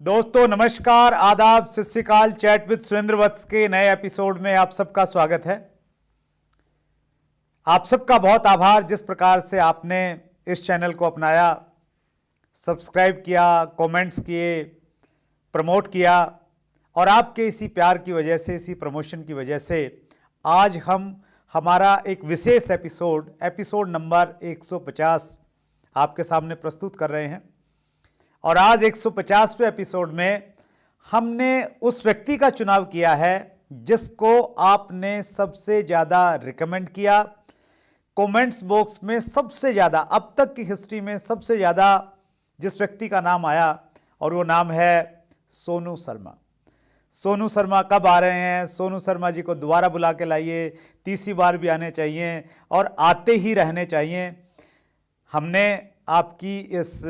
दोस्तों नमस्कार, आदाब, सत श्री अकाल। चैट विद सुरेंद्र वत्स के नए एपिसोड में आप सबका स्वागत है। आप सबका बहुत आभार जिस प्रकार से आपने इस चैनल को अपनाया, सब्सक्राइब किया, कमेंट्स किए, प्रमोट किया और आपके इसी प्यार की वजह से, इसी प्रमोशन की वजह से आज हम हमारा एक विशेष एपिसोड नंबर 150 आपके सामने प्रस्तुत कर रहे हैं। और आज 150वें एपिसोड में हमने उस व्यक्ति का चुनाव किया है जिसको आपने सबसे ज़्यादा रिकमेंड किया, कमेंट्स बॉक्स में सबसे ज़्यादा, अब तक की हिस्ट्री में सबसे ज़्यादा जिस व्यक्ति का नाम आया, और वो नाम है सोनू शर्मा। सोनू शर्मा कब आ रहे हैं? सोनू शर्मा जी को दोबारा बुला के लाइए, तीसरी बार भी आने चाहिए और आते ही रहने चाहिए। हमने आपकी इस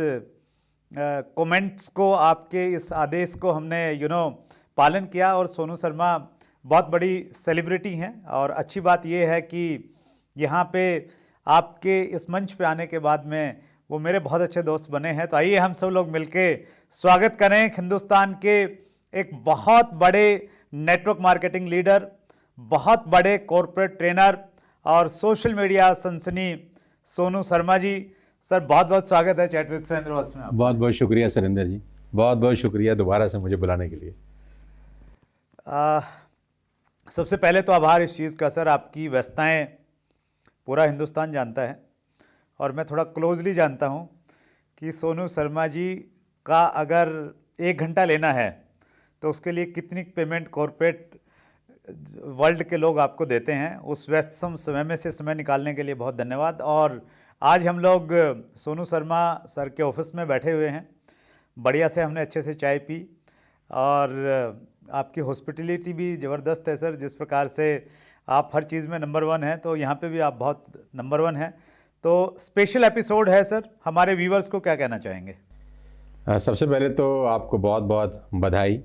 कमेंट्स को, आपके इस आदेश को हमने पालन किया और सोनू शर्मा बहुत बड़ी सेलिब्रिटी हैं। और अच्छी बात ये है कि यहाँ पे आपके इस मंच पे आने के बाद में वो मेरे बहुत अच्छे दोस्त बने हैं। तो आइए हम सब लोग मिलके स्वागत करें हिंदुस्तान के एक बहुत बड़े नेटवर्क मार्केटिंग लीडर, बहुत बड़े कॉरपोरेट ट्रेनर और सोशल मीडिया सनसनी सोनू शर्मा जी। सर बहुत बहुत स्वागत है चैट विद सुरेंद्र वत्स में। बहुत बहुत शुक्रिया सुरेंद्र जी, बहुत बहुत शुक्रिया दोबारा से मुझे बुलाने के लिए। सबसे पहले तो आभार इस चीज़ का सर, आपकी व्यस्तताएं पूरा हिंदुस्तान जानता है और मैं थोड़ा क्लोजली जानता हूं कि सोनू शर्मा जी का अगर 1 घंटा लेना है तो उसके लिए कितनी पेमेंट कॉरपोरेट वर्ल्ड के लोग आपको देते हैं। उस व्यस्तम समय में से समय निकालने के लिए बहुत धन्यवाद। और आज हम लोग सोनू शर्मा सर के ऑफिस में बैठे हुए हैं, बढ़िया से हमने अच्छे से चाय पी और आपकी हॉस्पिटलिटी भी ज़बरदस्त है सर। जिस प्रकार से आप हर चीज़ में नंबर 1 हैं, तो यहाँ पे भी आप बहुत नंबर 1 हैं। तो स्पेशल एपिसोड है सर, हमारे व्यूवर्स को क्या कहना चाहेंगे? सबसे पहले तो आपको बहुत बहुत बधाई।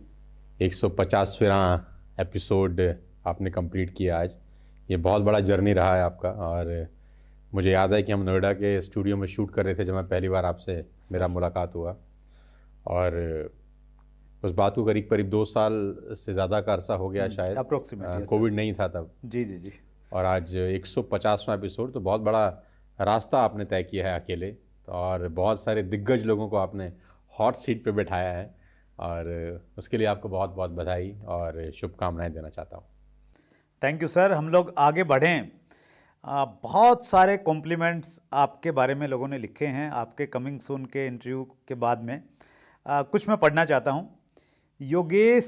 150वां एपिसोड आपने कंप्लीट किया आज। ये बहुत बड़ा जर्नी रहा है आपका। और मुझे याद है कि हम नोएडा के स्टूडियो में शूट कर रहे थे जब मैं पहली बार आपसे मेरा मुलाकात हुआ, और उस बात को करीब करीब 2 साल से ज़्यादा का अरसा हो गया शायद, अप्रोक्सीमेटली। कोविड नहीं था तब। जी जी जी। और आज 150वां एपिसोड, तो बहुत बड़ा रास्ता आपने तय किया है अकेले। तो और बहुत सारे दिग्गज लोगों को आपने हॉट सीट पे बैठाया है, और उसके लिए आपको बहुत बहुत बधाई और शुभकामनाएं देना चाहता हूँ। Thank you sir. हम लोग आगे बढ़ें। बहुत सारे कॉम्प्लीमेंट्स आपके बारे में लोगों ने लिखे हैं आपके कमिंग सून के इंटरव्यू के बाद में। कुछ मैं पढ़ना चाहता हूँ। योगेश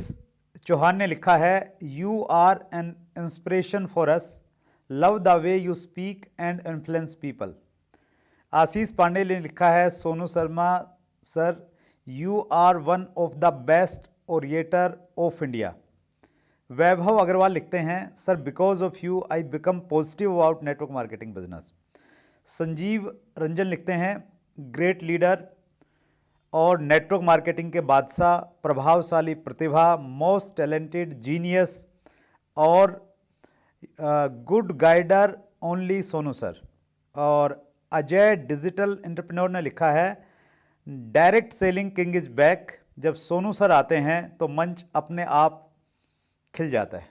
चौहान ने लिखा है, you are an inspiration for us, love the way you speak and influence people. Ashish Pandey ने लिखा है, Sonu Sharma sir, you are one of the best orator of India. Vaibhav Agrawal लिखते हैं, sir because of you I become positive about network marketing business. Sanjeev Ranjan लिखते हैं, great leader और network marketing के बादशाह, प्रभावशाली प्रतिभा, मोस्ट टैलेंटेड जीनियस और good guider only Sonu sir. और अजय डिजिटल एंटरप्रेन्योर ने लिखा है, direct selling king is back. जब सोनू सर आते हैं तो मंच अपने आप खिल जाता है।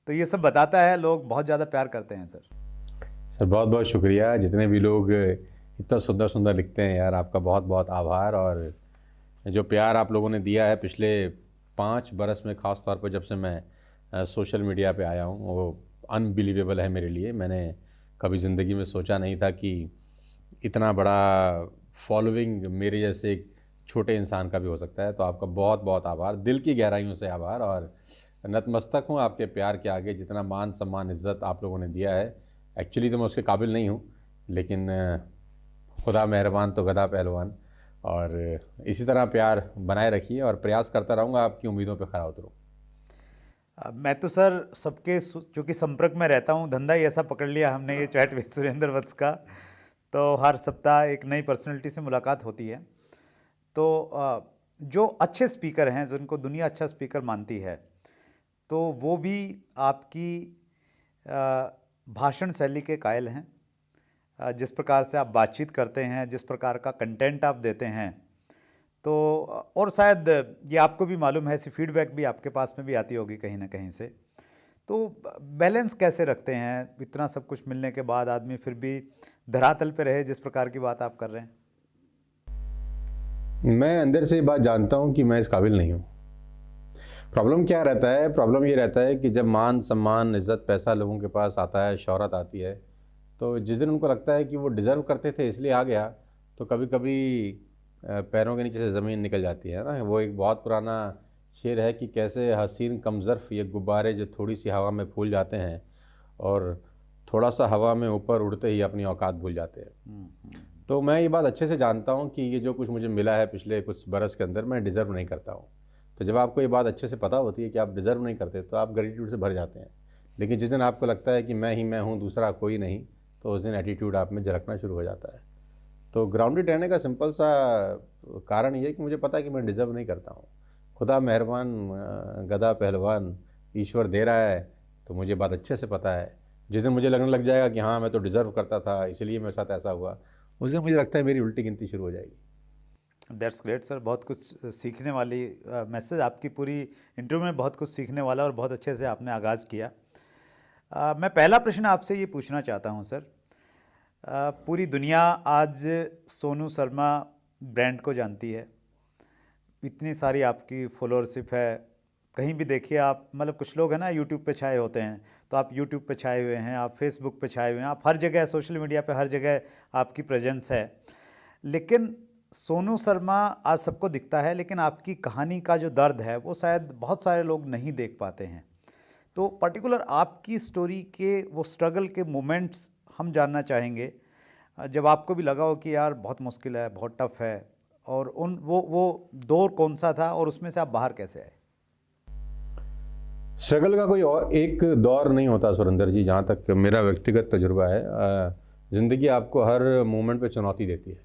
तो ये सब बताता है, लोग बहुत ज़्यादा प्यार करते हैं सर। बहुत बहुत शुक्रिया। जितने भी लोग इतना सुंदर सुंदर लिखते हैं यार, आपका बहुत बहुत आभार। और जो प्यार आप लोगों ने दिया है पिछले 5 बरस में, ख़ास तौर पर जब से मैं सोशल मीडिया पे आया हूँ, वो अनबिलीवेबल है मेरे लिए। मैंने कभी ज़िंदगी में सोचा नहीं था कि इतना बड़ा फॉलोइंग मेरे जैसे एक छोटे इंसान का भी हो सकता है। तो आपका बहुत बहुत आभार, दिल की गहराइयों से आभार। और नतमस्तक हूँ आपके प्यार के आगे। जितना मान सम्मान इज़्ज़त आप लोगों ने दिया है, एक्चुअली तो मैं उसके काबिल नहीं हूँ, लेकिन खुदा मेहरबान तो गधा पहलवान। और इसी तरह प्यार बनाए रखिए और प्रयास करता रहूँगा आपकी उम्मीदों पे खरा उतरूँ। मैं तो सर सबके चूँकि संपर्क में रहता हूँ, धंधा ही ऐसा पकड़ लिया हमने ये चैट विद सुरेंद्र वत्स का, तो हर सप्ताह एक नई पर्सनैलिटी से मुलाकात होती है। तो जो अच्छे स्पीकर हैं, जिनको दुनिया अच्छा स्पीकर मानती है, तो वो भी आपकी भाषण शैली के कायल हैं। जिस प्रकार से आप बातचीत करते हैं, जिस प्रकार का कंटेंट आप देते हैं, तो और शायद ये आपको भी मालूम है, ऐसी फीडबैक भी आपके पास में भी आती होगी कहीं ना कहीं से। तो बैलेंस कैसे रखते हैं इतना सब कुछ मिलने के बाद आदमी फिर भी धरातल पे रहे, जिस प्रकार की बात आप कर रहे हैं? मैं अंदर से ये बात जानता हूँ कि मैं इस काबिल नहीं हूँ। प्रॉब्लम क्या रहता है? प्रॉब्लम ये रहता है कि जब मान सम्मान इज़्ज़त पैसा लोगों के पास आता है, शोहरत आती है, तो जिस दिन उनको लगता है कि वो डिज़र्व करते थे इसलिए आ गया, तो कभी कभी पैरों के नीचे से ज़मीन निकल जाती है ना। वो एक बहुत पुराना शेर है कि कैसे हसीन कमज़र्फ़ ये गुब्बारे जो थोड़ी सी हवा में फूल जाते हैं और थोड़ा सा हवा में ऊपर उड़ते ही अपनी औकात भूल जाते हैं। तो मैं ये बात अच्छे से जानता हूँ कि ये जो कुछ मुझे मिला है पिछले कुछ बरस के अंदर, मैं डिज़र्व नहीं करता हूँ। तो जब आपको ये बात अच्छे से पता होती है कि आप डिज़र्व नहीं करते, तो आप ग्रेटिट्यूड से भर जाते हैं। लेकिन जिस दिन आपको लगता है कि मैं ही मैं हूँ, दूसरा कोई नहीं, तो उस दिन एटीट्यूड आप में झलकना शुरू हो जाता है। तो ग्राउंडेड रहने का सिंपल सा कारण ये है कि मुझे पता है कि मैं डिज़र्व नहीं करता हूँ। खुदा मेहरबान, गधा पहलवान, ईश्वर दे रहा है, तो मुझे बात अच्छे से पता है। जिस दिन मुझे लगने लग जाएगा कि हाँ मैं तो डिज़र्व करता था इसलिए मेरे साथ ऐसा हुआ, उस दिन मुझे लगता है मेरी उल्टी गिनती शुरू हो जाएगी। दैट्स ग्रेट सर, बहुत कुछ सीखने वाली मैसेज आपकी पूरी इंटरव्यू में, बहुत कुछ सीखने वाला और बहुत अच्छे से आपने आगाज़ किया। मैं पहला प्रश्न आपसे ये पूछना चाहता हूँ सर, पूरी दुनिया आज सोनू शर्मा ब्रांड को जानती है, इतनी सारी आपकी फॉलोअरशिप है, कहीं भी देखिए आप, मतलब कुछ लोग हैं ना यूट्यूब पे छाए होते हैं, तो आप यूट्यूब पे छाए हुए हैं, आप फेसबुक पे छाए हुए हैं, आप हर जगह सोशल मीडिया पे हर जगह आपकी प्रेजेंस है। लेकिन सोनू शर्मा आज सबको दिखता है, लेकिन आपकी कहानी का जो दर्द है वो शायद बहुत सारे लोग नहीं देख पाते हैं। तो पर्टिकुलर आपकी स्टोरी के वो स्ट्रगल के मोमेंट्स हम जानना चाहेंगे, जब आपको भी लगा हो कि यार बहुत मुश्किल है, बहुत टफ है, और उन वो दौर कौन सा था और उसमें से आप बाहर कैसे आए? स्ट्रगल का कोई और एक दौर नहीं होता सुरेंद्र जी, जहाँ तक मेरा व्यक्तिगत तजुर्बा है। ज़िंदगी आपको हर मोमेंट पे चुनौती देती है।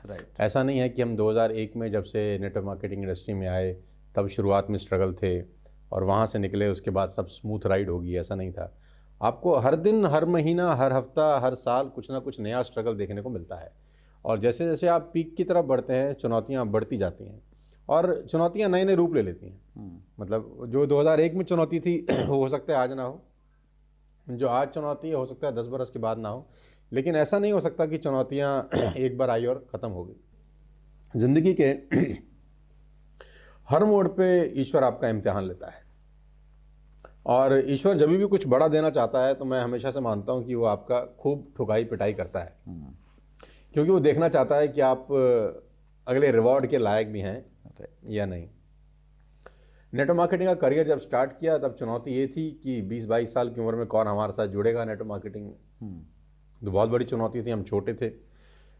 राइट। ऐसा नहीं है कि हम 2001 में जब से नेटवर्क मार्केटिंग इंडस्ट्री में आए तब शुरुआत में स्ट्रगल थे और वहाँ से निकले उसके बाद सब स्मूथ राइड होगी, ऐसा नहीं था। आपको हर दिन, हर महीना, हर हफ्ता, हर साल कुछ ना कुछ नया स्ट्रगल देखने को मिलता है। और जैसे जैसे आप पीक की तरफ बढ़ते हैं, चुनौतियाँ बढ़ती जाती हैं और चुनौतियाँ नए नए रूप ले लेती हैं। मतलब जो 2001 में चुनौती थी वो हो सकता है आज ना हो, जो आज चुनौती है हो सकता है 10 बरस के बाद ना हो। लेकिन ऐसा नहीं हो सकता कि चुनौतियाँ एक बार आई और ख़त्म हो गई। ज़िंदगी के हर मोड़ पे ईश्वर आपका इम्तिहान लेता है, और ईश्वर जब भी कुछ बड़ा देना चाहता है तो मैं हमेशा से मानता हूँ कि वो आपका खूब ठुकाई पिटाई करता है, क्योंकि वो देखना चाहता है कि आप अगले रिवॉर्ड के लायक भी हैं या नहीं। नेटवर्क मार्केटिंग का करियर जब स्टार्ट किया तब चुनौती ये थी कि 20-22 साल की उम्र में कौन हमारे साथ जुड़ेगा नेटवर्क मार्केटिंग में। तो बहुत बड़ी चुनौती थी, हम छोटे थे,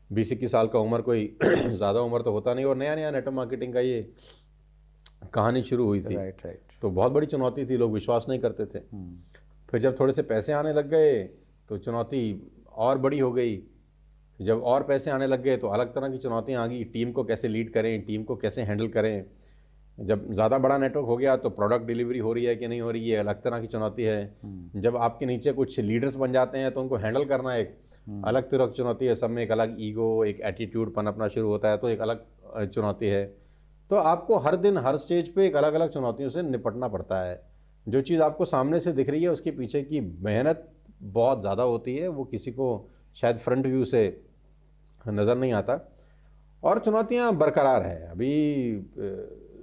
20-21 साल का उम्र, कोई ज़्यादा उम्र तो होता नहीं, और नया नया नेटवर्क मार्केटिंग का ये कहानी शुरू हुई थी। राइट। तो बहुत बड़ी चुनौती थी, लोग विश्वास नहीं करते थे। फिर जब थोड़े से पैसे आने लग गए तो चुनौती और बड़ी हो गई। जब और पैसे आने लग गए तो अलग तरह की चुनौतियाँ आ गई, टीम को कैसे लीड करें, टीम को कैसे हैंडल करें। जब ज़्यादा बड़ा नेटवर्क हो गया तो प्रोडक्ट डिलीवरी हो रही है कि नहीं हो रही है, अलग तरह की चुनौती है। जब आपके नीचे कुछ लीडर्स बन जाते हैं तो उनको हैंडल करना एक अलग तरह की चुनौती है। सब में एक अलग ईगो, एक एटीट्यूड पनपना शुरू होता है, तो एक अलग चुनौती है। तो आपको हर दिन हर स्टेज पे एक अलग अलग चुनौतियों से निपटना पड़ता है। जो चीज़ आपको सामने से दिख रही है उसके पीछे की मेहनत बहुत ज़्यादा होती है, वो किसी को शायद फ्रंट व्यू से नज़र नहीं आता। और चुनौतियाँ बरकरार हैं। अभी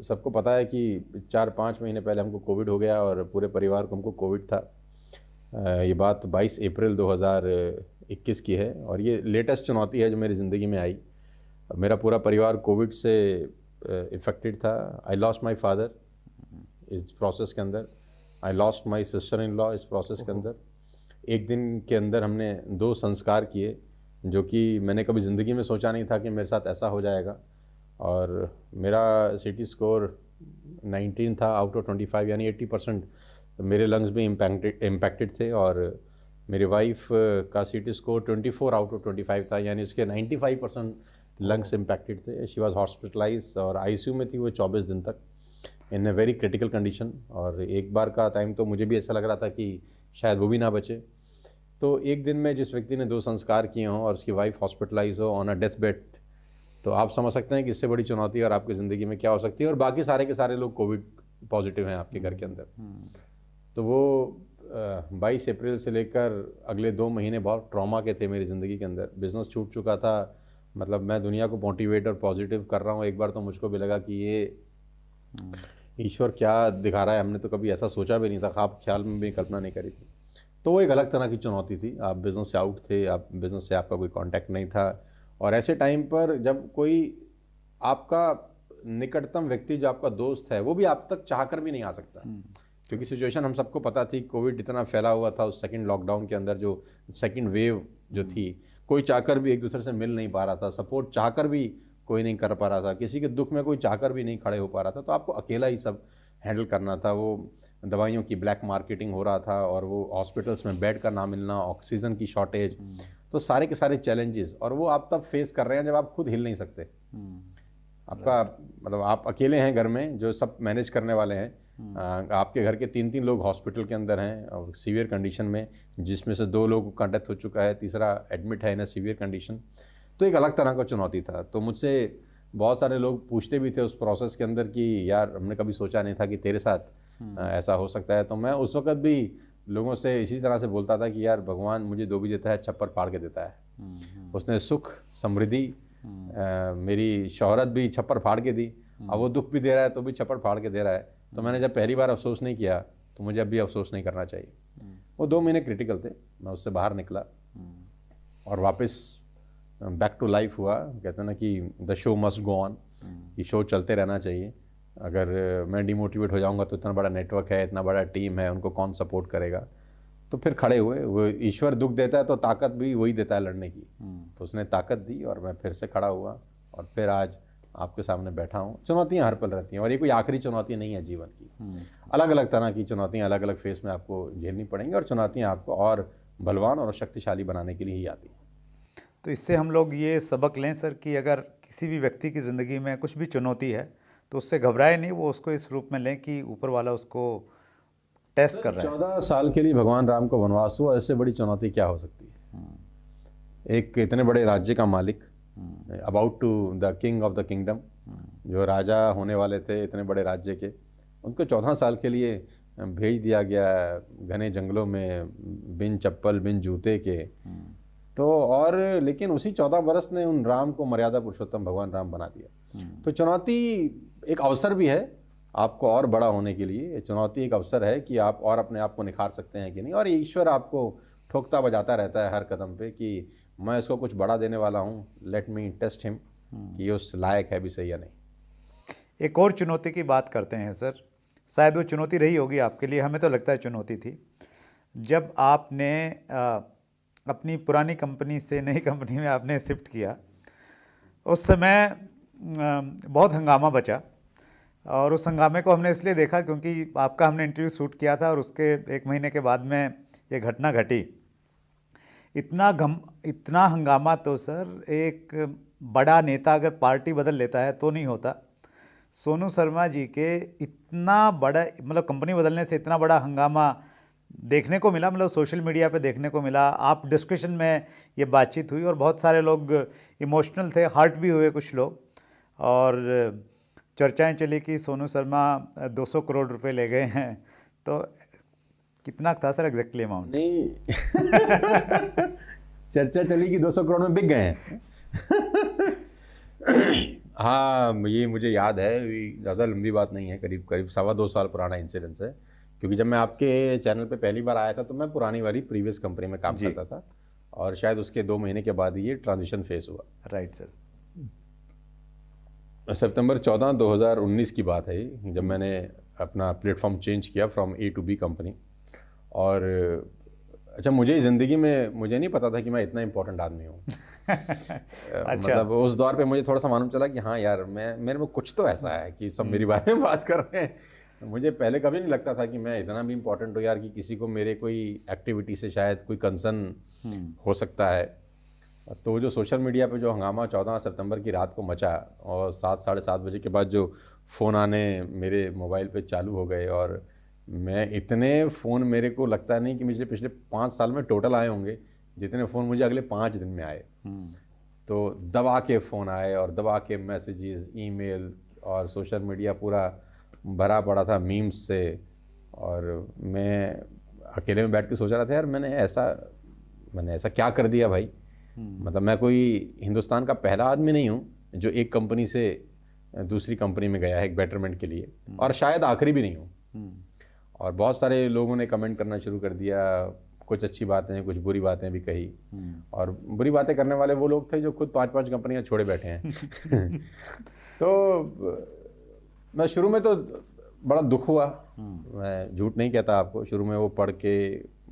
सबको पता है कि 4-5 महीने पहले हमको कोविड हो गया और पूरे परिवार को हमको कोविड था। ये बात 22 अप्रैल 2021 की है और ये लेटेस्ट चुनौती है जो मेरी ज़िंदगी में आई। मेरा पूरा परिवार कोविड से इफ़ेक्टेड था। आई लॉस्ट माई फादर इस प्रोसेस के अंदर, I lost my sister in law इस प्रोसेस के अंदर। एक दिन के अंदर हमने 2 संस्कार किए, जो कि मैंने कभी ज़िंदगी में सोचा नहीं था कि मेरे साथ ऐसा हो जाएगा। और मेरा CT स्कोर 19 था आउट ऑफ 25, यानी 80% मेरे लंग्स भी इम्पैक्टेड थे। और मेरी वाइफ का CT स्कोर 24 आउट ऑफ 25 था, यानी उसके 95% लंग्स इम्पैक्टेड थे। शी वाज हॉस्पिटलाइज और ICU में थी वो 24 दिन तक इन अ वेरी क्रिटिकल कंडीशन। और एक बार का टाइम तो मुझे भी ऐसा लग रहा था कि शायद वो भी ना बचे। तो एक दिन में जिस व्यक्ति ने 2 संस्कार किए हों और उसकी वाइफ हॉस्पिटलाइज हो ऑन अ डेथ बेड, तो आप समझ सकते हैं कि इससे बड़ी चुनौती और आपकी ज़िंदगी में क्या हो सकती है। और बाकी सारे के सारे लोग कोविड पॉजिटिव हैं आपके घर के अंदर। तो वो 22 अप्रैल से लेकर अगले 2 महीने बहुत ट्रॉमा के थे मेरी ज़िंदगी के अंदर। बिज़नेस छूट चुका था, मतलब मैं दुनिया को मोटिवेट और पॉजिटिव कर रहा हूँ। एक बार तो मुझको भी लगा कि ये ईश्वर क्या दिखा रहा है, हमने तो कभी ऐसा सोचा भी नहीं था, ख्वाब ख्याल में भी कल्पना नहीं करी थी। तो वो एक अलग तरह की चुनौती थी। आप बिज़नेस से आउट थे, आप बिज़नेस से आपका कोई कांटेक्ट नहीं था, और ऐसे टाइम पर जब कोई आपका निकटतम व्यक्ति जो आपका दोस्त है वो भी आप तक चाहकर भी नहीं आ सकता, क्योंकि सिचुएशन हम सबको पता थी, कोविड इतना फैला हुआ था उस सेकंड लॉकडाउन के अंदर, जो सेकंड वेव जो थी, कोई चाहकर भी एक दूसरे से मिल नहीं पा रहा था, सपोर्ट चाहकर भी कोई नहीं कर पा रहा था, किसी के दुख में कोई चाहकर भी नहीं खड़े हो पा रहा था। तो आपको अकेला ही सब हैंडल करना था। वो दवाइयों की ब्लैक मार्केटिंग हो रहा था, और वो हॉस्पिटल्स में बेड का ना मिलना, ऑक्सीजन की शॉर्टेज, तो सारे के सारे चैलेंजेस, और वो आप तब फेस कर रहे हैं जब आप खुद हिल नहीं सकते। आपका मतलब आप अकेले हैं घर में जो सब मैनेज करने वाले हैं। आपके घर के 3-3 लोग हॉस्पिटल के अंदर हैं और सीवियर कंडीशन में, जिसमें से 2 लोगों का डेथ हो चुका है, तीसरा एडमिट है इन सीवियर कंडीशन। तो एक अलग तरह का चुनौती था। तो मुझसे बहुत सारे लोग पूछते भी थे उस प्रोसेस के अंदर कि यार हमने कभी सोचा नहीं था कि तेरे साथ ऐसा हो सकता है। तो मैं उस वक्त भी लोगों से इसी तरह से बोलता था कि यार भगवान मुझे जो भी देता है छप्पर फाड़ के देता है। उसने सुख समृद्धि मेरी शोहरत भी छप्पर फाड़ के दी, अब वो दुख भी दे रहा है तो भी छप्पर फाड़ के दे रहा है। तो मैंने जब पहली बार अफसोस नहीं किया तो मुझे अब भी अफसोस नहीं करना चाहिए। वो 2 महीने क्रिटिकल थे, मैं उससे बाहर निकला और वापस बैक टू लाइफ हुआ। कहते हैं ना कि the show must go on, ये शो चलते रहना चाहिए। अगर मैं डिमोटिवेट हो जाऊंगा तो इतना बड़ा नेटवर्क है, इतना बड़ा टीम है, उनको कौन सपोर्ट करेगा। तो फिर खड़े हुए। वो ईश्वर दुख देता है तो ताकत भी वही देता है लड़ने की। तो उसने ताकत दी और मैं फिर से खड़ा हुआ और फिर आज आपके सामने बैठा हूँ। चुनौतियाँ हर पल रहती हैं और ये कोई आखिरी चुनौती नहीं है जीवन की। अलग अलग तरह की चुनौतियाँ अलग अलग फेस में आपको झेलनी पड़ेंगी, और चुनौतियाँ आपको और बलवान और शक्तिशाली बनाने के लिए ही आती हैं। तो इससे हम लोग ये सबक लें सर कि अगर किसी भी व्यक्ति की ज़िंदगी में कुछ भी चुनौती है तो उससे घबराए नहीं, वो उसको इस रूप में लें कि ऊपर वाला उसको टेस्ट कर रहा है। 14 साल के लिए भगवान राम को वनवास हुआ, इससे बड़ी चुनौती क्या हो सकती है। एक इतने बड़े राज्य का मालिक, about to the king of the kingdom, जो राजा होने वाले थे इतने बड़े राज्य के, उनको 14 साल के लिए भेज दिया गया घने जंगलों में बिन चप्पल बिन जूते के। तो और लेकिन उसी 14 बरस ने उन राम को मर्यादा पुरुषोत्तम भगवान राम बना दिया। तो चुनौती एक अवसर भी है आपको और बड़ा होने के लिए। चुनौती एक अवसर है कि आप और अपने आप को निखार सकते हैं कि नहीं, और ईश्वर आपको ठोकता बजाता रहता है हर कदम पे कि मैं इसको कुछ बड़ा देने वाला हूँ, लेट मी टेस्ट हिम कि उस लायक है भी सही या नहीं। एक और चुनौती की बात करते हैं सर, शायद वो चुनौती रही होगी आपके लिए, हमें तो लगता है चुनौती थी। जब आपने अपनी पुरानी कंपनी से नई कंपनी में आपने शिफ्ट किया, उस समय बहुत हंगामा बचा, और उस हंगामे को हमने इसलिए देखा क्योंकि आपका हमने इंटरव्यू शूट किया था और उसके 1 महीने के बाद में ये घटना घटी। इतना हंगामा तो सर एक बड़ा नेता अगर पार्टी बदल लेता है तो नहीं होता। सोनू शर्मा जी के इतना बड़ा, मतलब कंपनी बदलने से इतना बड़ा हंगामा देखने को मिला, मतलब सोशल मीडिया पे देखने को मिला। आप डिस्कशन में ये बातचीत हुई और बहुत सारे लोग इमोशनल थे, हर्ट भी हुए कुछ लोग, और चर्चाएं चली कि सोनू शर्मा 200 करोड़ रुपए ले गए हैं। तो कितना था सर एग्जैक्टली अमाउंट? नहीं चर्चा चली कि 200 करोड़ में बिक गए हैं। हाँ, ये मुझे याद है, ज़्यादा लंबी बात नहीं है, करीब करीब 2.25 साल पुराना इंसिडेंस है। क्योंकि जब मैं आपके चैनल पे पहली बार आया था तो मैं पुरानी वाली प्रीवियस कंपनी में काम करता था, और शायद उसके 2 महीने के बाद ये ट्रांजिशन फेस हुआ। Right sir. सितंबर 14, 2019 की बात है जब मैंने अपना प्लेटफॉर्म चेंज किया from A to B company. और अच्छा, मुझे ज़िंदगी में मुझे नहीं पता था कि मैं इतना इम्पोर्टेंट आदमी हूँ। अच्छा। मतलब उस दौर पे मुझे थोड़ा सा मालूम चला कि हाँ यार, मेरे में कुछ तो ऐसा है कि सब मेरे बारे में बात कर रहे हैं। मुझे पहले कभी नहीं लगता था कि मैं इतना भी इम्पोर्टेंट हूँ यार, कि किसी को मेरे कोई एक्टिविटी से शायद कोई कंसर्न हो सकता है। तो जो सोशल मीडिया पे जो हंगामा 14 सितंबर की रात को मचा, और 7 साढ़े 7 बजे के बाद जो फ़ोन आने मेरे मोबाइल पे चालू हो गए, और मैं इतने फ़ोन मेरे को लगता नहीं कि मुझे पिछले 5 साल में टोटल आए होंगे जितने फ़ोन मुझे अगले 5 दिन में आए। तो दबा के फ़ोन आए और दबा के मैसेजेस, ईमेल और सोशल मीडिया पूरा भरा पड़ा था मीम्स से। और मैं अकेले में बैठ के सोच रहा था यार मैंने ऐसा क्या कर दिया भाई। मतलब मैं कोई हिंदुस्तान का पहला आदमी नहीं हूँ जो एक कंपनी से दूसरी कंपनी में गया है एक बेटरमेंट के लिए, और शायद आखिरी भी नहीं हूँ। और बहुत सारे लोगों ने कमेंट करना शुरू कर दिया, कुछ अच्छी बातें कुछ बुरी बातें भी कही। और बुरी बातें करने वाले वो लोग थे जो खुद 5-5 कंपनियां छोड़े बैठे हैं। तो मैं शुरू में तो बड़ा दुख हुआ, मैं झूठ नहीं कहता आपको। शुरू में वो पढ़ के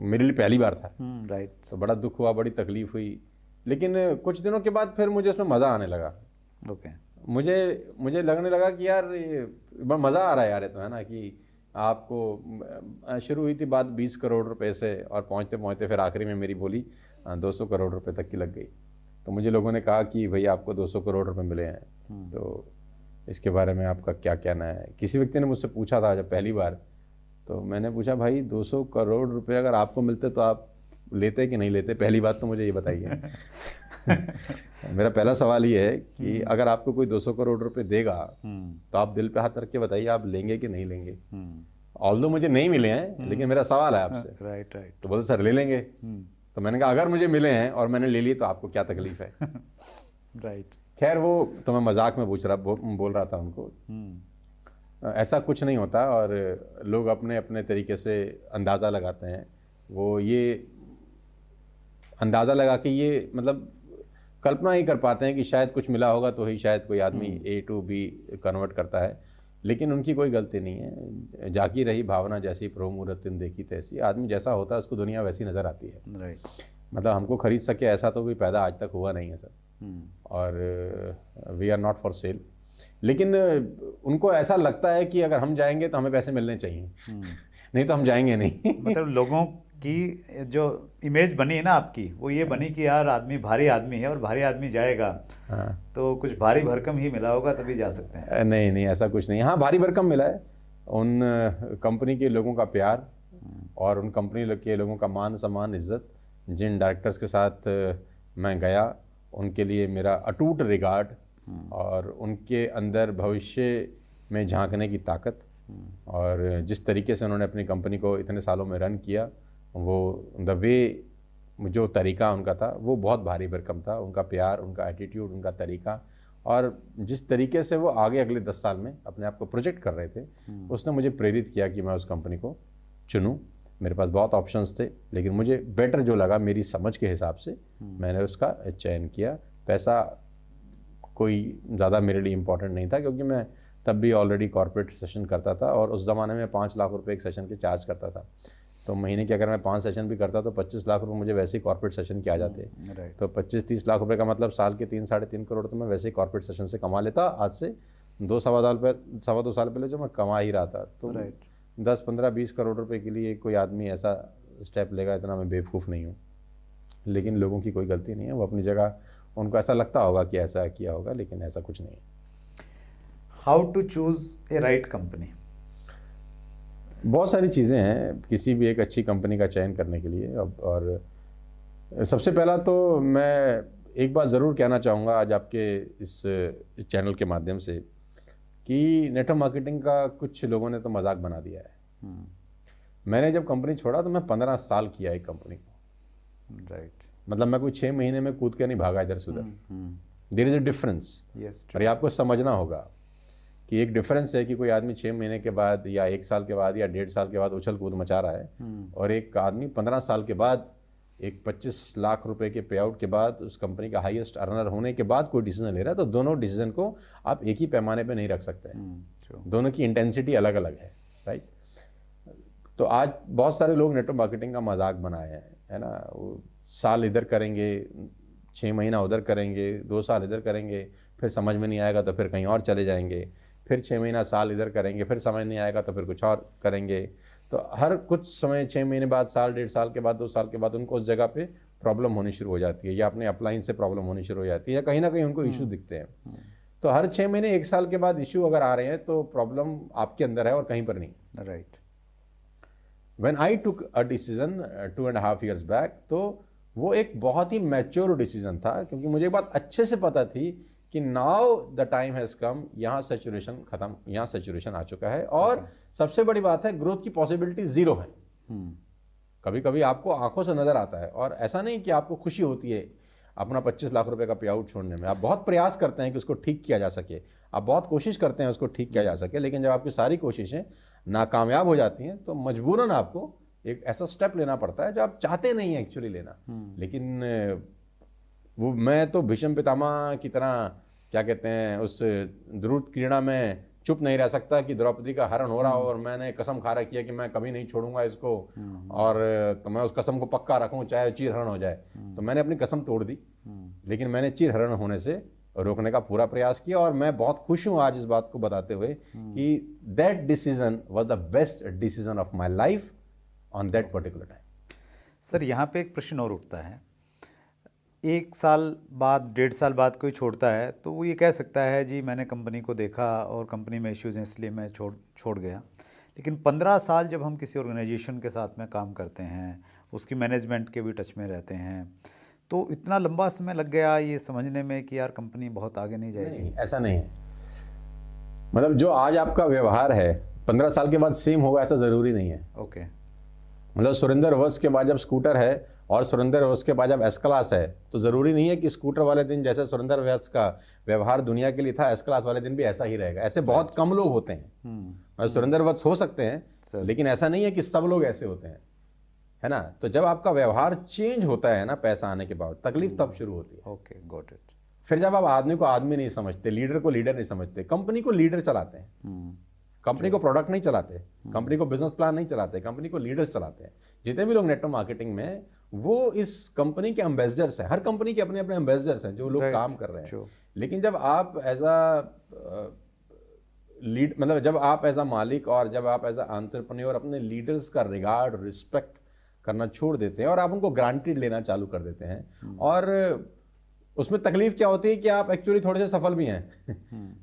मेरे लिए पहली बार था, राइट। तो बड़ा दुख हुआ, बड़ी तकलीफ हुई। लेकिन कुछ दिनों के बाद फिर मुझे उसमें मज़ा आने लगा। ओके। मुझे लगने लगा कि यार ये बड़ा मज़ा आ रहा है यार, ये तो है ना कि आपको शुरू हुई थी बात 20 करोड़ रुपए से, और पहुँचते पहुँचते फिर आखिरी में मेरी बोली 200 करोड़ रुपए तक की लग गई। तो मुझे लोगों ने कहा कि भाई आपको 200 करोड़ रुपए मिले हैं, तो इसके बारे में आपका क्या कहना है। किसी व्यक्ति ने मुझसे पूछा था जब पहली बार, तो मैंने पूछा भाई 200 करोड़ रुपए अगर आपको मिलते तो आप लेते कि नहीं लेते, पहली बात तो मुझे ये बताइए। मेरा पहला सवाल ये है कि अगर आपको कोई 200 करोड़ रुपए देगा तो आप दिल पे हाथ रख के बताइए आप लेंगे कि नहीं लेंगे। ऑल्दो मुझे नहीं मिले हैं लेकिन मेरा सवाल है आपसे। राइट। तो बोले सर ले लेंगे। तो मैंने कहा अगर मुझे मिले हैं और मैंने ले लिए तो आपको क्या तकलीफ है। राइट। खैर वो तो मैं मजाक में बोल रहा था उनको। ऐसा कुछ नहीं होता, और लोग अपने अपने तरीके से अंदाज़ा लगाते हैं। वो ये अंदाज़ा लगा के ये मतलब कल्पना ही कर पाते हैं कि शायद कुछ मिला होगा तो ही शायद कोई आदमी A to B कन्वर्ट करता है, लेकिन उनकी कोई गलती नहीं है। जाकी रही भावना जैसी प्रभु मूरत तिन देखी तैसी। आदमी जैसा होता है उसको दुनिया वैसी नज़र आती है। राइट। मतलब हमको खरीद सके ऐसा तो कोई पैदा आज तक हुआ नहीं है सर। और we are not for sale. लेकिन उनको ऐसा लगता है कि अगर हम जाएंगे तो हमें पैसे मिलने चाहिए, नहीं तो हम जाएंगे नहीं। मतलब लोगों की जो इमेज बनी है ना आपकी, वो ये बनी कि यार आदमी भारी आदमी है और भारी आदमी जाएगा। हाँ। तो कुछ भारी भरकम ही मिला होगा तभी जा सकते हैं। नहीं ऐसा कुछ नहीं। हाँ भारी भरकम मिला है। उन कंपनी के लोगों का प्यार और उन कंपनी के लोगों का मान सम्मान इज्जत, जिन डायरेक्टर्स के साथ मैं गया उनके लिए मेरा अटूट रिगार्ड, और उनके अंदर भविष्य में झांकने की ताकत, और जिस तरीके से उन्होंने अपनी कंपनी को इतने सालों में रन किया, वो द वे जो तरीका उनका था वो बहुत भारी भरकम था। उनका प्यार, उनका एटीट्यूड, उनका तरीका, और जिस तरीके से वो आगे अगले 10 साल में अपने आप को प्रोजेक्ट कर रहे थे, उसने मुझे प्रेरित किया कि मैं उस कंपनी को चुनूं। मेरे पास बहुत ऑप्शंस थे, लेकिन मुझे बेटर जो लगा मेरी समझ के हिसाब से मैंने उसका चयन किया। पैसा कोई ज़्यादा मेरे लिए इम्पोर्टेंट नहीं था, क्योंकि मैं तब भी ऑलरेडी कॉर्पोरेट सेशन करता था, और उस ज़माने में 5 लाख रुपए एक सेशन के चार्ज करता था। तो महीने के अगर मैं 5 सेशन भी करता तो 25 लाख रुपए मुझे वैसे ही कॉर्पोरेट सेशन के आ जाते। तो 25-30 लाख रुपए का मतलब साल के 3-3.5 करोड़ तो मैं वैसे ही कॉर्पोरेट सेशन से कमा लेता। आज से 2 सवा 2 साल पहले जो मैं कमा ही रहा था। तो 10-15-20 करोड़ रुपए के लिए कोई आदमी ऐसा स्टेप लेगा, इतना मैं बेवकूफ़ नहीं हूँ। लेकिन लोगों की कोई गलती नहीं है, वो अपनी जगह, उनको ऐसा लगता होगा कि ऐसा किया होगा, लेकिन ऐसा कुछ नहीं। How to choose a right company? बहुत सारी चीज़ें हैं किसी भी एक अच्छी कंपनी का चयन करने के लिए। और सबसे पहला तो मैं एक बात ज़रूर कहना चाहूँगा आज आपके इस चैनल के माध्यम से, कि नेटवर्क मार्केटिंग का कुछ लोगों ने तो मजाक बना दिया है। मैंने जब कंपनी छोड़ा तो मैं 15 साल किया एक कंपनी को। राइट। मतलब मैं कोई 6 महीने में कूद के नहीं भागा इधर से उधर। There is a difference. और ये आपको समझना होगा कि एक डिफरेंस है कि कोई आदमी 6 महीने के बाद या 1 साल के बाद या 1.5 साल के बाद उछल कूद मचा रहा है, और एक आदमी 15 साल के बाद एक 25 लाख रुपए के पे आउट के बाद उस कंपनी का हाईएस्ट अर्नर होने के बाद कोई डिसीजन ले रहा है। तो दोनों डिसीजन को आप एक ही पैमाने पे नहीं रख सकते हैं। दोनों की इंटेंसिटी अलग अलग है, राइट। तो आज बहुत सारे लोग नेटवर्क मार्केटिंग का मजाक बनाए हैं, है ना। वो साल इधर करेंगे, 6 महीना उधर करेंगे, 2 साल इधर करेंगे, फिर समझ में नहीं आएगा तो फिर कहीं और चले जाएंगे, फिर 6 महीना साल इधर करेंगे, फिर समझ नहीं आएगा तो फिर कुछ और करेंगे। तो हर कुछ समय 6 महीने बाद, साल, 1.5 साल के बाद, 2 साल के बाद उनको उस जगह पे प्रॉब्लम होनी शुरू हो जाती है, या अपने अपलाइन से प्रॉब्लम होनी शुरू हो जाती है, या कहीं ना कहीं उनको इशू दिखते हैं। तो हर 6 महीने 1 साल के बाद इशू अगर आ रहे हैं तो प्रॉब्लम आपके अंदर है और कहीं पर नहीं। Right. When I took a decision 2.5 years back, तो वो एक बहुत ही मैच्योर डिसीजन था, क्योंकि मुझे एक बात अच्छे से पता थी कि now the time has come, यहाँ सेचुरेशन खत्म, यहाँ सेचुरेशन आ चुका है। और सबसे बड़ी बात है, ग्रोथ की पॉसिबिलिटी ज़ीरो है। कभी कभी आपको आंखों से नज़र आता है, और ऐसा नहीं कि आपको खुशी होती है अपना 25 लाख रुपए का पे आउट छोड़ने में। आप बहुत प्रयास करते हैं कि उसको ठीक किया जा सके, आप बहुत कोशिश करते हैं उसको ठीक किया जा सके, लेकिन जब आपकी सारी कोशिशें नाकामयाब हो जाती हैं तो मजबूरन आपको एक ऐसा स्टेप लेना पड़ता है जो आप चाहते नहीं हैं एक्चुअली लेना। लेकिन वो मैं तो भीष्म पितामह की तरह, क्या कहते हैं, उस द्रुत क्रीड़ा में चुप नहीं रह सकता कि द्रौपदी का हरण हो रहा हो और मैंने कसम खा रखी है कि मैं कभी नहीं छोड़ूंगा इसको, और तो मैं उस कसम को पक्का रखूं चाहे चीर हरण हो जाए। तो मैंने अपनी कसम तोड़ दी, लेकिन मैंने चीर हरण होने से रोकने का पूरा प्रयास किया। और मैं बहुत खुश हूं आज इस बात को बताते हुए कि that decision was the best decision of my life on that particular time. Sir यहाँ पे एक प्रश्न और उठता है, 1 साल बाद 1.5 साल बाद कोई छोड़ता है तो वो ये कह सकता है जी मैंने कंपनी को देखा और कंपनी में इश्यूज़ हैं इसलिए मैं छोड़ गया। लेकिन 15 साल जब हम किसी ऑर्गेनाइजेशन के साथ में काम करते हैं, उसकी मैनेजमेंट के भी टच में रहते हैं, तो इतना लंबा समय लग गया ये समझने में कि यार कंपनी बहुत आगे नहीं जाएगी। नहीं, ऐसा नहीं है। मतलब जो आज आपका व्यवहार है 15 साल के बाद सेम होगा ऐसा ज़रूरी नहीं है। ओके। मतलब सुरेंद्र वत्स के बाद जब स्कूटर है और सुरेंद्र वत्स के बाद जब एस क्लास है, तो ज़रूरी नहीं है कि स्कूटर वाले दिन जैसे सुरेंद्र वत्स का व्यवहार दुनिया के लिए था, एस क्लास वाले दिन भी ऐसा ही रहेगा। ऐसे बहुत कम लोग होते हैं। सुरेंद्र वत्स हो सकते हैं, लेकिन ऐसा नहीं है कि सब लोग ऐसे होते हैं, है ना। तो जब आपका व्यवहार चेंज होता है ना पैसा आने के बाद, तकलीफ तब शुरू होती है। Okay, got it. फिर जब आप आदमी को आदमी नहीं समझते, लीडर को लीडर नहीं समझते, कंपनी को लीडर चलाते हैं, कंपनी को प्रोडक्ट नहीं चलाते, कंपनी को बिजनेस प्लान नहीं चलाते, कंपनी को लीडर्स चलाते हैं। जितने भी लोग नेटवर्क मार्केटिंग में, वो इस कंपनी के एम्बेसडर्स हैं। हर कंपनी के अपने अपने एम्बेसडर्स हैं जो लोग काम कर रहे हैं। लेकिन जब आप एज अ लीड, मतलब जब आप एज अ मालिक और जब आप एज अ एंटरप्रेन्योर अपने लीडर्स का रिगार्ड, रिस्पेक्ट करना छोड़ देते हैं और आप उनको ग्रांटेड लेना चालू कर देते हैं, और उसमें तकलीफ क्या होती है कि आप एक्चुअली थोड़े से सफल भी हैं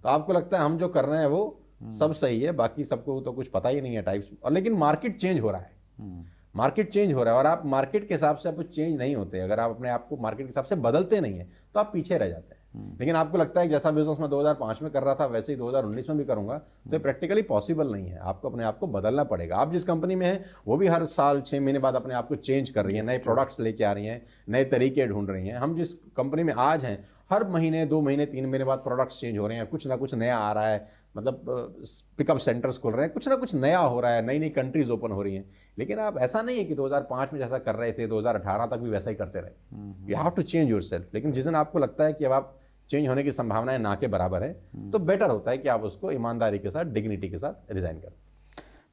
तो आपको लगता है हम जो कर रहे हैं वो सब सही है, बाकी सबको तो कुछ पता ही नहीं है टाइप्स। और लेकिन मार्केट चेंज हो रहा है, मार्केट चेंज हो रहा है, और आप मार्केट के हिसाब से आप चेंज नहीं होते। अगर आप अपने आप को मार्केट के हिसाब से बदलते नहीं है तो आप पीछे रह जाते हैं। लेकिन आपको लगता है कि जैसा बिजनेस मैं 2005 में कर रहा था वैसे ही 2019 में भी करूंगा, तो ये प्रैक्टिकली पॉसिबल नहीं है। आपको अपने आप को बदलना पड़ेगा। आप जिस कंपनी में हैं वो भी हर साल 6 महीने बाद अपने आप को चेंज कर रही है, नए प्रोडक्ट्स लेके आ रही हैं, नए तरीके ढूंढ रही हैं। हम जिस कंपनी में आज हैं, हर महीने 2 महीने 3 महीने बाद प्रोडक्ट्स चेंज हो रहे हैं, कुछ ना कुछ नया आ रहा है। मतलब पिकअप सेंटर्स खुल रहे हैं, कुछ ना कुछ नया हो रहा है, नई नई कंट्रीज ओपन हो रही हैं। लेकिन आप ऐसा नहीं है कि 2005 में जैसा कर रहे थे 2018 तक भी वैसा ही करते रहे। You have to change yourself. लेकिन जिस दिन आपको लगता है कि अब आप चेंज होने की संभावनाएं ना के बराबर है, तो बेटर होता है कि आप उसको ईमानदारी के साथ, डिग्निटी के साथ रिजाइन करें।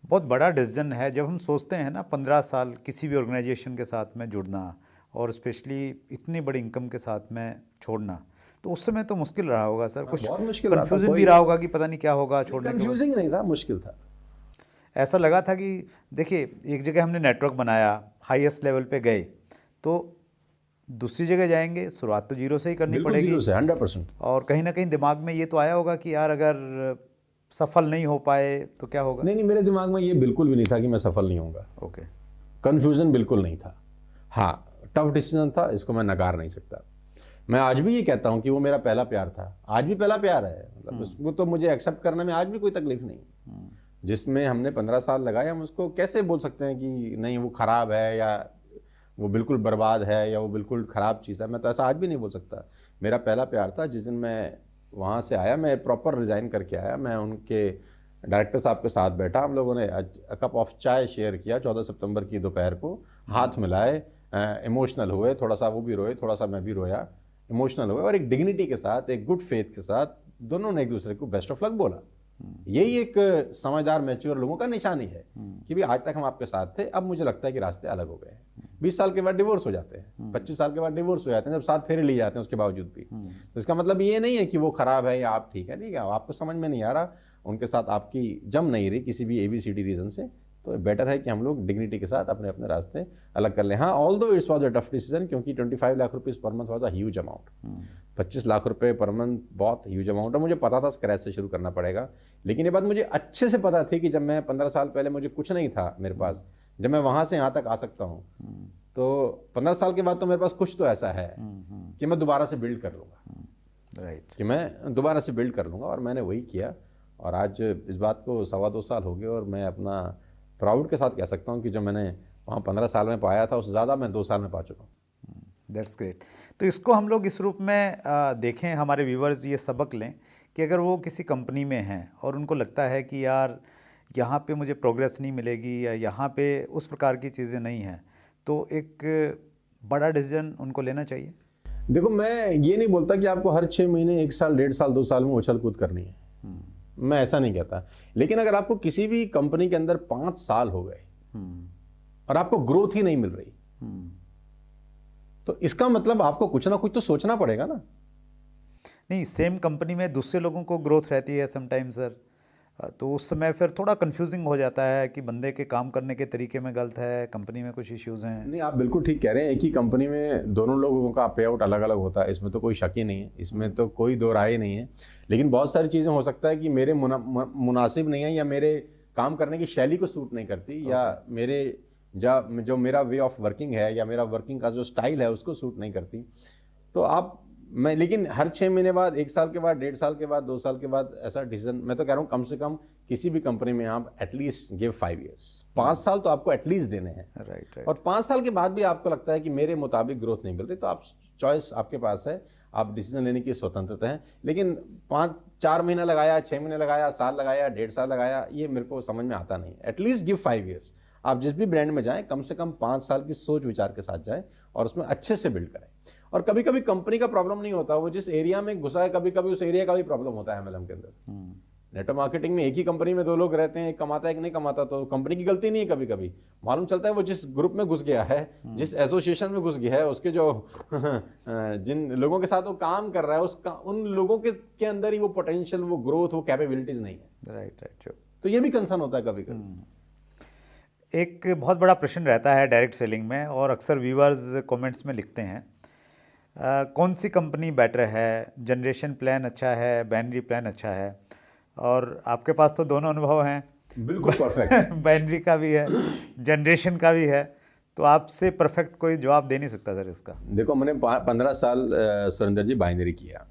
बहुत बड़ा डिसीजन है जब हम सोचते हैं ना 15 साल किसी भी ऑर्गेनाइजेशन के साथ में जुड़ना, और स्पेशली इतनी बड़ी इनकम के साथ में छोड़ना, तो उस समय तो मुश्किल रहा होगा सर। कुछ बहुत मुश्किल, कंफ्यूजन भी रहा होगा कि पता नहीं क्या होगा छोड़ने के बाद। कंफ्यूजिंग नहीं था, मुश्किल था। ऐसा लगा था कि देखिए एक जगह हमने नेटवर्क बनाया, हाईएस्ट लेवल पे गए, तो दूसरी जगह जाएंगे शुरुआत तो जीरो से ही करनी पड़ेगी। जीरो से 100%। और कहीं ना कहीं दिमाग में ये तो आया होगा कि यार अगर सफल नहीं हो पाए तो क्या होगा। नहीं, मेरे दिमाग में ये बिल्कुल भी नहीं था कि मैं सफल नहीं होऊंगा। ओके। कन्फ्यूजन बिल्कुल नहीं था। हाँ, टफ डिसीजन था, इसको मैं नकार नहीं सकता। मैं आज भी ये कहता हूँ कि वो मेरा पहला प्यार था, आज भी पहला प्यार है। मतलब उसको तो मुझे एक्सेप्ट करने में आज भी कोई तकलीफ नहीं। जिसमें हमने 15 साल लगाए, हम उसको कैसे बोल सकते हैं कि नहीं वो ख़राब है या वो बिल्कुल बर्बाद है या वो बिल्कुल ख़राब चीज़ है। मैं तो ऐसा आज भी नहीं बोल सकता। मेरा पहला प्यार था। जिस दिन मैं वहाँ से आया, मैं प्रॉपर रिज़ाइन करके आया, मैं उनके डायरेक्टर साहब के साथ बैठा, हम लोगों ने कप ऑफ चाय शेयर किया 14 सितंबर की दोपहर को, हाथ मिलाए, इमोशनल हुए, थोड़ा सा वो भी रोए, थोड़ा सा मैं भी रोया, इमोशनल हुए, और एक डिग्निटी के साथ, एक गुड फेथ के साथ दोनों ने एक दूसरे को बेस्ट ऑफ लक बोला। यही एक समझदार मैच्योर लोगों का निशानी है कि भी आज तक हम आपके साथ थे, अब मुझे लगता है कि रास्ते अलग हो गए हैं। 20 साल के बाद डिवोर्स हो जाते हैं, 25 साल के बाद डिवोर्स हो जाते हैं, जब साथ फेरे लिए जाते हैं उसके बावजूद भी। तो इसका मतलब ये नहीं है कि वो खराब है या आप ठीक है, आपको समझ में नहीं आ रहा, उनके साथ आपकी जम नहीं रही किसी भी ABCD रीज़न से, तो बेटर है कि हम लोग डिग्निटी के साथ अपने अपने रास्ते अलग कर लें। हाँ, although it's was a tough decision, क्योंकि 25 lakh rupees per month was a huge amount. 25 lakh रुपए पर मंथ बहुत ह्यूज अमाउंट है। मुझे पता था स्क्रैच से शुरू करना पड़ेगा, लेकिन ये बात मुझे अच्छे से पता थी कि जब मैं 15 साल पहले मुझे कुछ नहीं था मेरे पास, जब मैं वहाँ से यहाँ तक आ सकता हूँ, तो 15 साल के बाद तो मेरे पास कुछ तो ऐसा है कि मैं दोबारा से बिल्ड कर लूँगा। राइट। कि मैं दोबारा से बिल्ड कर लूँगा, और मैंने वही किया। और आज इस बात को 2.25 साल हो गए, और मैं अपना प्राउड के साथ कह सकता हूँ कि जो मैंने वहाँ 15 साल में पाया था उससे ज़्यादा मैं 2 साल में पा चुका हूँ। That's great. तो इसको हम लोग इस रूप में देखें, हमारे व्यूवर्स ये सबक लें कि अगर वो किसी कंपनी में हैं और उनको लगता है कि यार यहाँ पे मुझे प्रोग्रेस नहीं मिलेगी या यहाँ पे उस प्रकार की चीज़ें नहीं हैं, तो एक बड़ा डिसीजन उनको लेना चाहिए। देखो, मैं ये नहीं बोलता कि आपको हर 6 महीने, 1 साल, 1.5 साल, 2 साल में उछल कूद करनी है, मैं ऐसा नहीं कहता। लेकिन अगर आपको किसी भी कंपनी के अंदर 5 साल हो गए और आपको ग्रोथ ही नहीं मिल रही, तो इसका मतलब आपको कुछ ना कुछ तो सोचना पड़ेगा ना। नहीं, सेम कंपनी में दूसरे लोगों को ग्रोथ रहती है समटाइम सर, तो उस समय फिर थोड़ा कंफ्यूजिंग हो जाता है कि बंदे के काम करने के तरीके में गलत है, कंपनी में कुछ इश्यूज़ हैं। नहीं, आप बिल्कुल ठीक कह रहे हैं। एक ही कंपनी में दोनों लोगों का पे आउट अलग अलग होता है, इसमें तो कोई शक ही नहीं है, इसमें तो कोई दो राय नहीं है। लेकिन बहुत सारी चीज़ें हो सकता है कि मेरे मुनासिब नहीं है, या मेरे काम करने की शैली को सूट नहीं करती, या मेरे जो मेरा वे ऑफ वर्किंग है या मेरा वर्किंग का जो स्टाइल है उसको सूट नहीं करती। तो लेकिन हर 6 महीने बाद, 1 साल के बाद, 1.5 साल के बाद, 2 साल के बाद ऐसा डिसीजन, मैं तो कह रहा हूँ कम से कम किसी भी कंपनी में आप एटलीस्ट गिव 5 ईयर्स, 5 साल तो आपको एटलीस्ट देने हैं। राइट। और 5 साल के बाद भी आपको लगता है कि मेरे मुताबिक ग्रोथ नहीं मिल रही, तो आप चॉइस आपके पास है, आप डिसीजन लेने की स्वतंत्रता है। लेकिन 4 महीना लगाया, 6 महीने लगाया, साल लगाया, 1.5 साल लगाया, ये मेरे को समझ में आता नहीं। At least give 5 years. आप जिस भी ब्रांड में जाएं, कम से कम 5 साल की सोच विचार के साथ जाएं और उसमें अच्छे से बिल्ड करें। और कभी कभी कंपनी का प्रॉब्लम नहीं होता, वो जिस एरिया में घुसा है, कभी कभी उस एरिया का भी प्रॉब्लम होता है एमएलएम के अंदर। नेटवर्क मार्केटिंग में एक ही कंपनी में 2 लोग रहते हैं, एक कमाता है एक नहीं कमाता, तो कंपनी की गलती नहीं है। कभी कभी मालूम चलता है वो जिस ग्रुप में घुस गया है, जिस एसोसिएशन में घुस गया है, उसके जो जिन लोगों के साथ वो काम कर रहा है, उन लोगों के अंदर ही वो पोटेंशियल, वो ग्रोथ, वो कैपेबिलिटीज नहीं है। राइट। तो ये भी कंसर्न होता है कभी कभी। एक बहुत बड़ा प्रश्न रहता है डायरेक्ट सेलिंग में, और अक्सर व्यूअर्स कमेंट्स में लिखते हैं कौन सी कंपनी बेटर है, जनरेशन प्लान अच्छा है, बाइनरी प्लान अच्छा है। और आपके पास तो दोनों अनुभव हैं। बिल्कुल परफेक्ट। बाइनरी का भी है, जनरेशन का भी है, तो आपसे परफेक्ट कोई जवाब दे नहीं सकता सर इसका। देखो, मैंने 15 साल सुरेंद्र जी बाइनरी किया,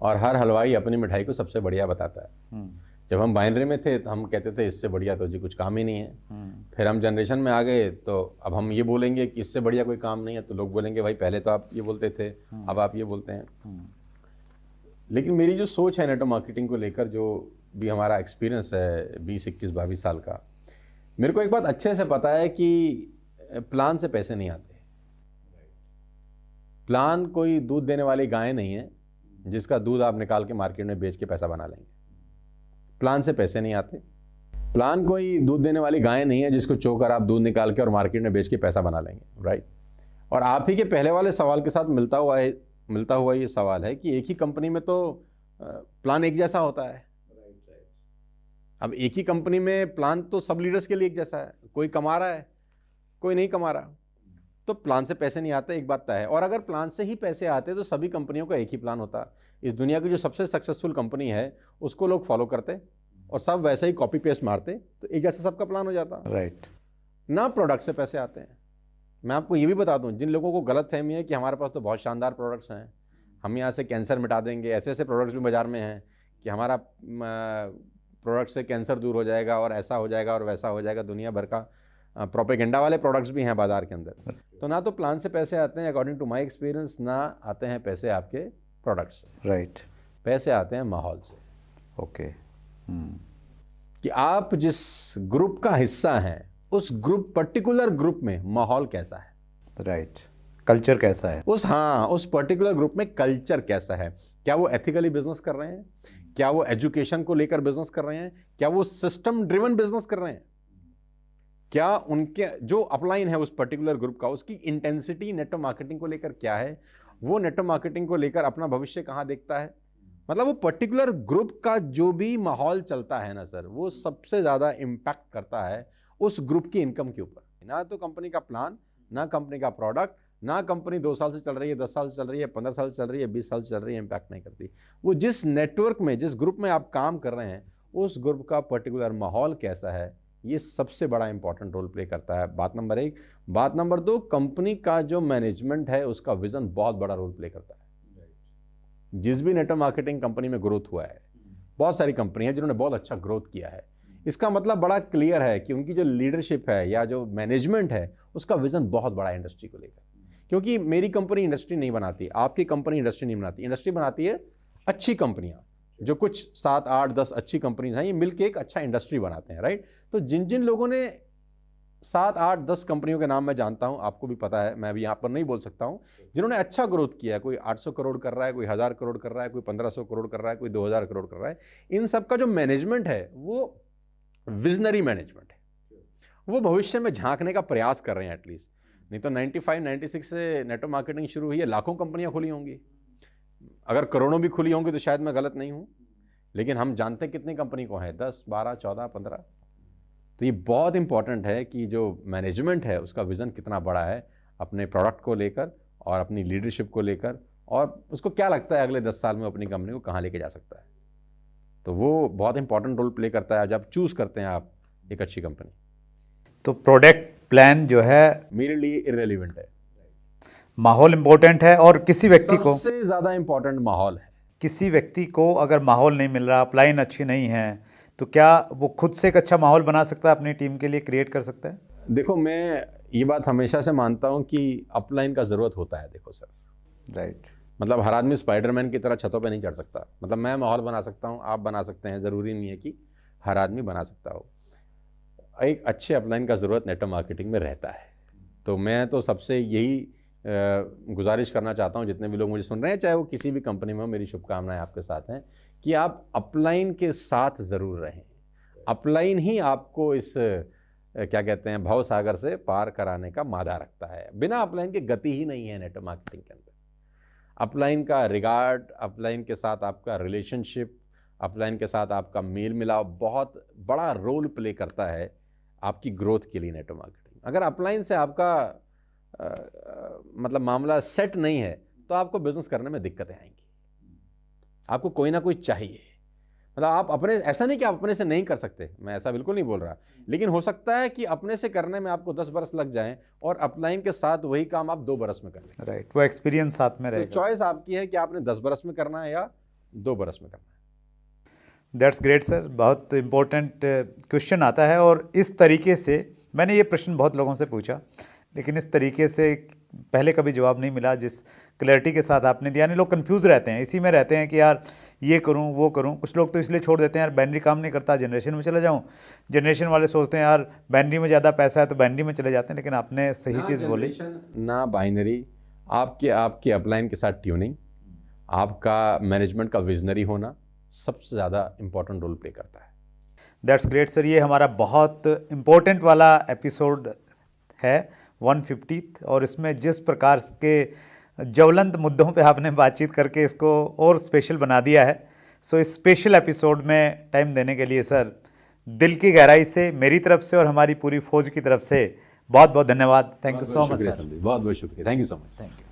और हर हलवाई अपनी मिठाई को सबसे बढ़िया बताता है। जब हम बाइनरी में थे तो हम कहते थे इससे बढ़िया तो जी कुछ काम ही नहीं है। फिर हम जनरेशन में आ गए तो अब हम ये बोलेंगे कि इससे बढ़िया कोई काम नहीं है, तो लोग बोलेंगे भाई पहले तो आप ये बोलते थे, अब आप ये बोलते हैं। लेकिन मेरी जो सोच है नेटवर्क मार्केटिंग को लेकर, जो भी हमारा एक्सपीरियंस है 20, 21, 22 साल का, मेरे को एक बात अच्छे से पता है कि प्लान से पैसे नहीं आते। प्लान कोई दूध देने वाली गाय नहीं है जिसका दूध आप निकाल के मार्केट में बेच के पैसा बना लेंगे। प्लान से पैसे नहीं आते। प्लान कोई दूध देने वाली गाय नहीं है जिसको चोकर आप दूध निकाल के और मार्केट में बेच के पैसा बना लेंगे, राइट। और आप ही के पहले वाले सवाल के साथ मिलता हुआ ये सवाल है कि एक ही कंपनी में तो प्लान एक जैसा होता है। अब एक ही कंपनी में प्लान तो सब लीडर्स के लिए एक जैसा है, कोई कमा रहा है कोई नहीं कमा रहा, तो प्लान से पैसे नहीं आते, एक बात तय है। और अगर प्लान से ही पैसे आते तो सभी कंपनियों का एक ही प्लान होता। इस दुनिया की जो सबसे सक्सेसफुल कंपनी है उसको लोग फॉलो करते और सब वैसे ही कॉपी पेस्ट मारते, तो एक जैसा सबका प्लान हो जाता। राइट। ना प्रोडक्ट से पैसे आते हैं। मैं आपको ये भी बता दूं, जिन लोगों को गलत फहमी है कि हमारे पास तो बहुत शानदार प्रोडक्ट्स हैं, हम यहाँ से कैंसर मिटा देंगे, ऐसे ऐसे प्रोडक्ट्स भी बाजार में हैं कि हमारा प्रोडक्ट से कैंसर दूर हो जाएगा और ऐसा हो जाएगा और वैसा हो जाएगा, दुनिया भर का प्रोपेगेंडा वाले प्रोडक्ट्स भी हैं बाजार के अंदर। तो ना तो प्लान से पैसे आते हैं अकॉर्डिंग टू माय एक्सपीरियंस, ना आते हैं पैसे आपके प्रोडक्ट से। राइट। पैसे आते हैं माहौल से। ओके। कि आप जिस ग्रुप का हिस्सा हैं उस पर्टिकुलर ग्रुप में माहौल कैसा है। राइट। कल्चर कैसा है उस पर्टिकुलर ग्रुप में कल्चर कैसा है। क्या वो एथिकली बिजनेस कर रहे हैं, क्या वो एजुकेशन को लेकर बिजनेस कर रहे हैं, क्या वो सिस्टम ड्रिवन बिजनेस कर रहे हैं, क्या उनके जो अपलाइन है उस पर्टिकुलर ग्रुप का, उसकी इंटेंसिटी नेटवर्क मार्केटिंग को लेकर क्या है, वो नेटवर्क मार्केटिंग को लेकर अपना भविष्य कहाँ देखता है। मतलब वो पर्टिकुलर ग्रुप का जो भी माहौल चलता है ना सर, वो सबसे ज़्यादा इम्पैक्ट करता है उस ग्रुप की इनकम के ऊपर। ना तो कंपनी का प्लान, ना कंपनी का प्रोडक्ट, ना कंपनी 2 साल से चल रही है, 10 साल से चल रही है, 15 साल से चल रही है, 20 साल से चल रही है, इम्पैक्ट नहीं करती। वो जिस नेटवर्क में, जिस ग्रुप में आप काम कर रहे हैं, उस ग्रुप का पर्टिकुलर माहौल कैसा है, ये सबसे बड़ा इंपॉर्टेंट रोल प्ले करता है, बात नंबर 1। बात नंबर 2, कंपनी का जो मैनेजमेंट है उसका विजन बहुत बड़ा रोल प्ले करता है। जिस भी नेटवर्क मार्केटिंग कंपनी में ग्रोथ हुआ है, बहुत सारी कंपनी है जिन्होंने बहुत अच्छा ग्रोथ किया है, इसका मतलब बड़ा क्लियर है कि उनकी जो लीडरशिप है या जो मैनेजमेंट है उसका विजन बहुत बड़ा है इंडस्ट्री को लेकर। क्योंकि मेरी कंपनी इंडस्ट्री नहीं बनाती, आपकी कंपनी इंडस्ट्री नहीं बनाती, इंडस्ट्री बनाती है अच्छी कंपनियां, जो कुछ 7, 8, 10 अच्छी कंपनीज हैं, ये मिलके एक अच्छा इंडस्ट्री बनाते हैं, राइट। तो जिन जिन लोगों ने 7, 8, 10 कंपनियों के नाम मैं जानता हूं, आपको भी पता है, मैं भी यहाँ पर नहीं बोल सकता हूं, जिन्होंने अच्छा ग्रोथ किया है, कोई 800 करोड़ कर रहा है, कोई 1000 करोड़ कर रहा है, कोई 1500 करोड़ कर रहा है, कोई 2000 करोड़ कर रहा है। इन सब का जो मैनेजमेंट है वो विजनरी मैनेजमेंट है, वो भविष्य में झांकने का प्रयास कर रहे हैं एटलीस्ट। नहीं तो 95, 96 से नेटवर्क मार्केटिंग शुरू हुई है, लाखों कंपनियां खुली होंगी, अगर करोड़ों भी खुली होंगी तो शायद मैं गलत नहीं हूं, लेकिन हम जानते हैं कितनी कंपनी को है, 10, 12, 14, 15। तो ये बहुत इंपॉर्टेंट है कि जो मैनेजमेंट है उसका विजन कितना बड़ा है अपने प्रोडक्ट को लेकर और अपनी लीडरशिप को लेकर, और उसको क्या लगता है अगले 10 साल में अपनी कंपनी को कहाँ लेके जा सकता है। तो वो बहुत इंपॉर्टेंट रोल प्ले करता है जब चूज करते हैं आप एक अच्छी कंपनी। तो प्रोडक्ट प्लान जो है मेरे लिए इररिलेवेंट है, माहौल इम्पोर्टेंट है, और किसी व्यक्ति को सबसे ज़्यादा इंपॉर्टेंट माहौल है। किसी व्यक्ति को अगर माहौल नहीं मिल रहा, अपलाइन अच्छी नहीं है, तो क्या वो खुद से एक अच्छा माहौल बना सकता है, अपनी टीम के लिए क्रिएट कर सकता है? देखो, मैं ये बात हमेशा से मानता हूँ कि अपलाइन का ज़रूरत होता है। देखो सर, राइट, मतलब हर आदमी स्पाइडरमैन की तरह छतों पे नहीं चढ़ सकता। मतलब मैं माहौल बना सकता हूँ, आप बना सकते हैं, ज़रूरी नहीं है कि हर आदमी बना सकता हो। एक अच्छे अपलाइन का ज़रूरत नेटवर्क मार्केटिंग में रहता है। तो मैं तो सबसे यही गुजारिश करना चाहता हूँ, जितने भी लोग मुझे सुन रहे हैं, चाहे वो किसी भी कंपनी में हो, मेरी शुभकामनाएं आपके साथ हैं कि आप अपलाइन के साथ ज़रूर रहें। अपलाइन ही आपको इस क्या कहते हैं भव सागर से पार कराने का मादा रखता है। बिना अपलाइन के गति ही नहीं है नेटवर्क मार्केटिंग के अंदर। अपलाइन का रिगार्ड, अपलाइन के साथ आपका रिलेशनशिप, अपलाइन के साथ आपका मेल मिलाप बहुत बड़ा रोल प्ले करता है आपकी ग्रोथ के लिए नेटवर्क मार्केटिंग। अगर अपलाइन से आपका मतलब मामला सेट नहीं है तो आपको बिजनेस करने में दिक्कतें आएंगी। आपको कोई ना कोई चाहिए। मतलब आप अपने, ऐसा नहीं कि आप अपने से नहीं कर सकते, मैं ऐसा बिल्कुल नहीं बोल रहा, लेकिन हो सकता है कि अपने से करने में आपको 10 बरस लग जाएं और अपलाइन के साथ वही काम आप 2 बरस में कर लें। राइट, वो एक्सपीरियंस साथ में रहेगा। तो चॉइस आपकी है कि आपने 10 बरस में करना है या 2 बरस में करना है। दैट्स ग्रेट सर, बहुत इम्पोर्टेंट क्वेश्चन आता है, और इस तरीके से मैंने ये प्रश्न बहुत लोगों से पूछा, लेकिन इस तरीके से पहले कभी जवाब नहीं मिला जिस क्लैरिटी के साथ आपने दिया। यानी लोग कंफ्यूज रहते हैं, इसी में रहते हैं कि यार ये करूं वो करूं। कुछ लोग तो इसलिए छोड़ देते हैं, यार बाइनरी काम नहीं करता, जनरेशन में चला जाऊं। जनरेशन वाले सोचते हैं यार बाइनरी में ज़्यादा पैसा है तो बाइनरी में चले जाते हैं। लेकिन आपने सही चीज़ बोली, ना बाइनरी, आपके अपलाइन के साथ ट्यूनिंग, आपका मैनेजमेंट का विजनरी होना सबसे ज़्यादा इंपॉर्टेंट रोल प्ले करता है। दैट्स ग्रेट सर, ये हमारा बहुत इम्पोर्टेंट वाला एपिसोड है 150, और इसमें जिस प्रकार के ज्वलंत मुद्दों पे आपने बातचीत करके इसको और स्पेशल बना दिया है। सो इस स्पेशल एपिसोड में टाइम देने के लिए सर दिल की गहराई से मेरी तरफ से और हमारी पूरी फौज की तरफ से बहुत बहुत धन्यवाद। Thank you so much sir. बहुत बहुत शुक्रिया, thank you so much. Thank you.